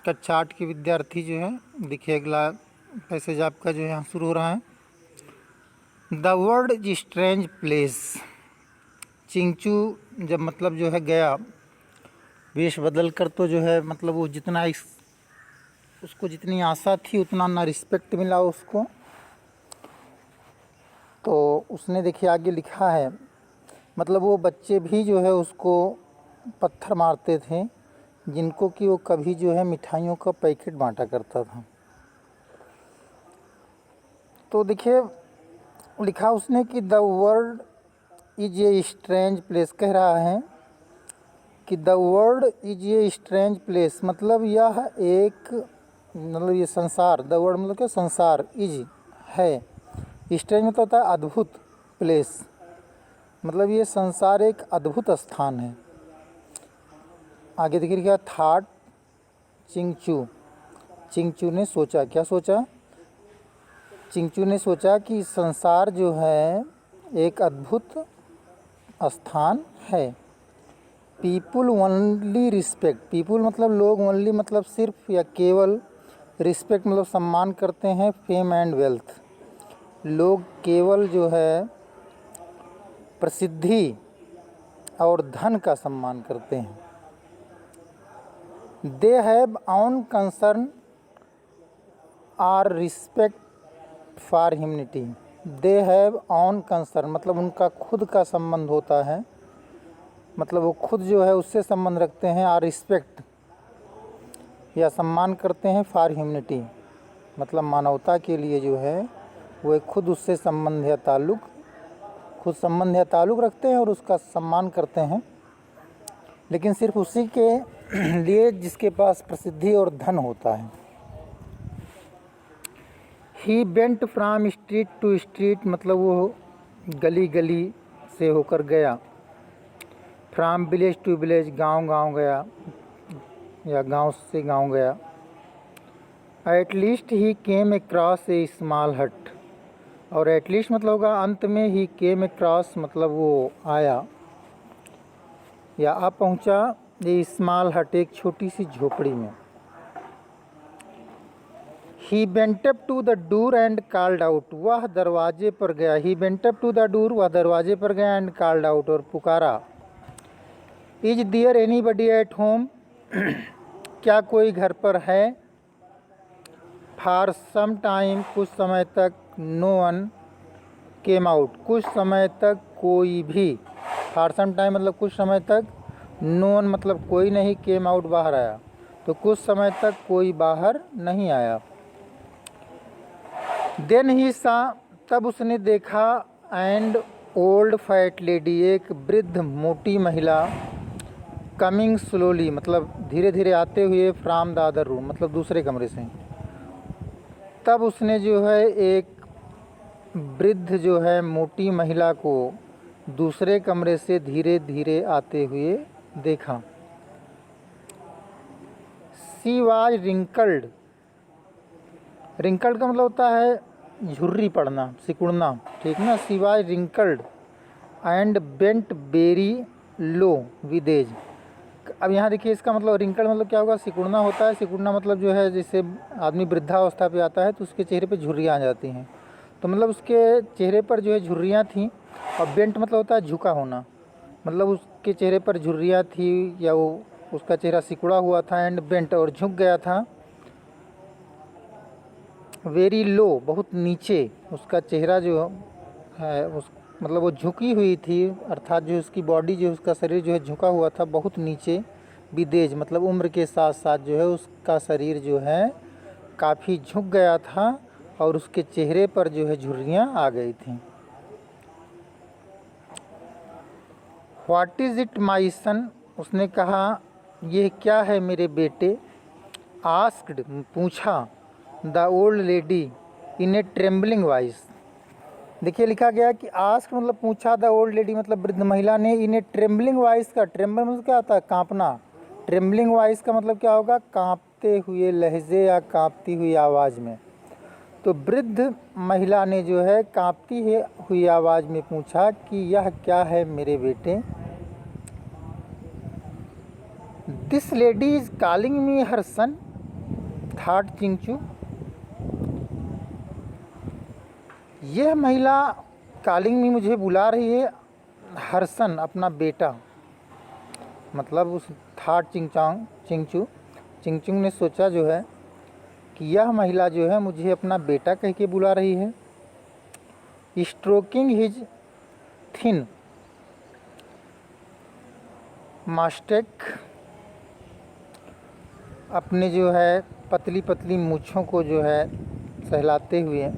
कक्षा 8 के विद्यार्थी जो है, देखिए अगला पैसेज आपका जो है यहाँ शुरू हो रहा है। The world is strange place. Chinchu जब मतलब जो है गया वेश बदल कर, तो जो है मतलब वो जितना उसको जितनी आशा थी उतना ना रिस्पेक्ट मिला उसको। तो उसने देखिए आगे लिखा है, मतलब वो बच्चे भी जो है उसको पत्थर मारते थे जिनको कि वो कभी जो है मिठाइयों का पैकेट बांटा करता था। तो देखिए लिखा उसने कि the world is a strange place, कह रहा है कि the world is a strange place, मतलब यह एक, मतलब ये संसार, द वर्ल्ड मतलब क्या, संसार, इज है, स्ट्रेंज मतलब होता है अद्भुत, प्लेस मतलब ये संसार एक अद्भुत स्थान है। आगे देखिए क्या, थॉट चिंचू, चिंचू ने सोचा, क्या सोचा, चिंचू ने सोचा कि संसार जो है एक अद्भुत स्थान है। पीपुल ओनली रिस्पेक्ट, पीपुल मतलब लोग, ओनली मतलब सिर्फ या केवल, रिस्पेक्ट मतलब सम्मान करते हैं, फेम एंड वेल्थ, लोग केवल जो है प्रसिद्धि और धन का सम्मान करते हैं। They have own concern or respect for humanity. They have own concern मतलब उनका खुद का संबंध होता है, मतलब वो खुद जो है उससे संबंध रखते हैं, आर रिस्पेक्ट या सम्मान करते हैं, फॉर ह्यूमनिटी मतलब मानवता के लिए जो है वो एक खुद उससे संबंध या ताल्लुक़, खुद संबंध या ताल्लुक़ रखते हैं और उसका सम्मान करते हैं, लेकिन सिर्फ उसी के लिए जिसके पास प्रसिद्धि और धन होता है। He went from street to street मतलब वो गली गली से होकर गया। फ्राम विलेज टू विलेज गांव गांव गया या गांव से गांव गया। At least he came across A small हट, और एट लीस्ट मतलब होगा अंत में, ही केम अक्रॉस मतलब वो आया या आ पहुंचा, ये स्मॉल हट एक छोटी सी झोपड़ी में। He went up to the door and called out, वह दरवाजे पर गया। He went up to the door, वह दरवाजे पर गया, एंड कॉल्ड आउट और पुकारा। Is there anybody at home, क्या कोई घर पर है। फॉर सम टाइम कुछ समय तक, नो वन केम आउट कुछ समय तक कोई भी, फॉर सम टाइम मतलब कुछ समय तक, नो वन मतलब कोई नहीं, केम आउट बाहर आया, तो कुछ समय तक कोई बाहर नहीं आया। देन ही सा तब उसने देखा, एंड ओल्ड फैट लेडी एक वृद्ध मोटी महिला, कमिंग स्लोली मतलब धीरे धीरे आते हुए, फ्राम द अदर रूम मतलब दूसरे कमरे से। तब उसने जो है एक वृद्ध जो है मोटी महिला को दूसरे कमरे से धीरे धीरे आते हुए देखा। सी वाज रिंकल्ड, रिंकल्ड का मतलब होता है झुर्री पड़ना, सिकुड़ना, ठीक ना। She was wrinkled and bent very low with age. अब यहाँ देखिए इसका मतलब रिंकल्ड मतलब क्या होगा, सिकुड़ना होता है। सिकुड़ना मतलब जो है जैसे आदमी वृद्धावस्था पे आता है तो उसके चेहरे पे झुर्रियाँ आ जाती हैं, तो मतलब उसके चेहरे पर जो है झुर्रियाँ थीं। और बेंट मतलब होता है झुका होना, मतलब उसके चेहरे पर झुर्रियाँ थी या वो उसका चेहरा सिकुड़ा हुआ था। एंड बेंट और झुक गया था। वेरी लो बहुत नीचे, उसका चेहरा जो है उस मतलब वो झुकी हुई थी, अर्थात जो उसकी बॉडी जो उसका शरीर जो है झुका हुआ था बहुत नीचे। विदेज मतलब उम्र के साथ साथ जो है उसका शरीर जो है काफ़ी झुक गया था और उसके चेहरे पर जो है झुर्रियाँ आ गई थीं। व्हाट इज़ इट माई सन, उसने कहा यह क्या है मेरे बेटे। आस्क्ड पूछा, the old lady in A trembling voice. देखिए लिखा गया कि आस्क्ड मतलब पूछा, द ओल्ड लेडी मतलब वृद्ध महिला ने, इन ए ट्रेम्बलिंग वॉइस का, ट्रेम्बल मतलब क्या होता है, कांपना। ट्रेम्बलिंग वॉइस का मतलब क्या होगा, कांपते हुए लहजे या कांपती हुई आवाज़ में। तो वृद्ध महिला ने जो है कांपती हुई आवाज़ में पूछा कि यह क्या है मेरे बेटे। This lady is calling me her son, that Chinchu, यह महिला कॉलिंग में मुझे बुला रही है हर्षन अपना बेटा। मतलब उस थाट चिंचू ने सोचा जो है कि यह महिला जो है मुझे अपना बेटा कह के बुला रही है। स्ट्रोकिंग हिज थिन मास्टेक, अपने जो है पतली पतली मूँछों को जो है सहलाते हुए।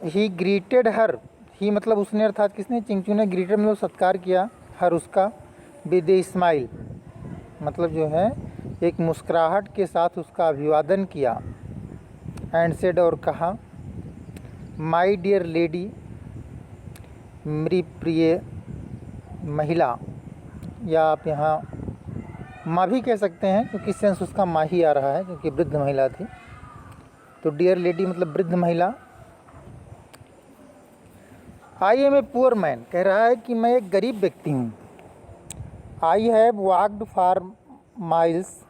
ही ग्रीटेड हर, ही मतलब उसने, अर्थात किसने, चिंचू ने, ग्रीटेड मतलब सत्कार किया, हर उसका, विद ए स्माइल मतलब जो है एक मुस्कुराहट के साथ उसका अभिवादन किया। एंड सेड, और कहा, माई डियर लेडी, मेरी प्रिय महिला, या आप यहाँ माँ भी कह सकते हैं क्योंकि सेंस उसका माँ ही आ रहा है क्योंकि वृद्ध महिला थी। तो डियर लेडी मतलब वृद्ध महिला। I am a poor man, कह रहा है कि मैं एक गरीब व्यक्ति हूँ। I have walked for miles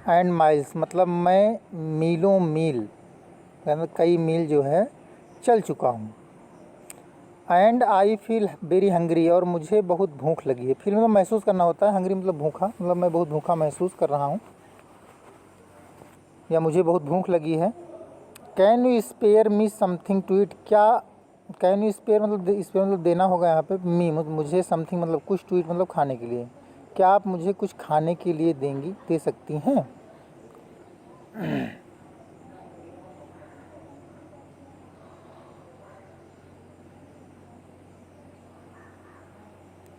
and miles मतलब मैं मीलों मील, कई मील जो है चल चुका हूँ। And I feel very hungry, और मुझे बहुत भूख लगी है। फील मतलब महसूस करना होता है, हंग्री मतलब भूखा, मतलब मैं बहुत भूखा महसूस कर रहा हूँ या मुझे बहुत भूख लगी है। Can you spare me something to eat, क्या कैन यू स्पेयर मतलब स्पेयर मतलब देना होगा यहाँ पे, मी मुझे, समथिंग मतलब कुछ, टू ईट मतलब खाने के लिए, क्या आप मुझे कुछ खाने के लिए दे सकती हैं।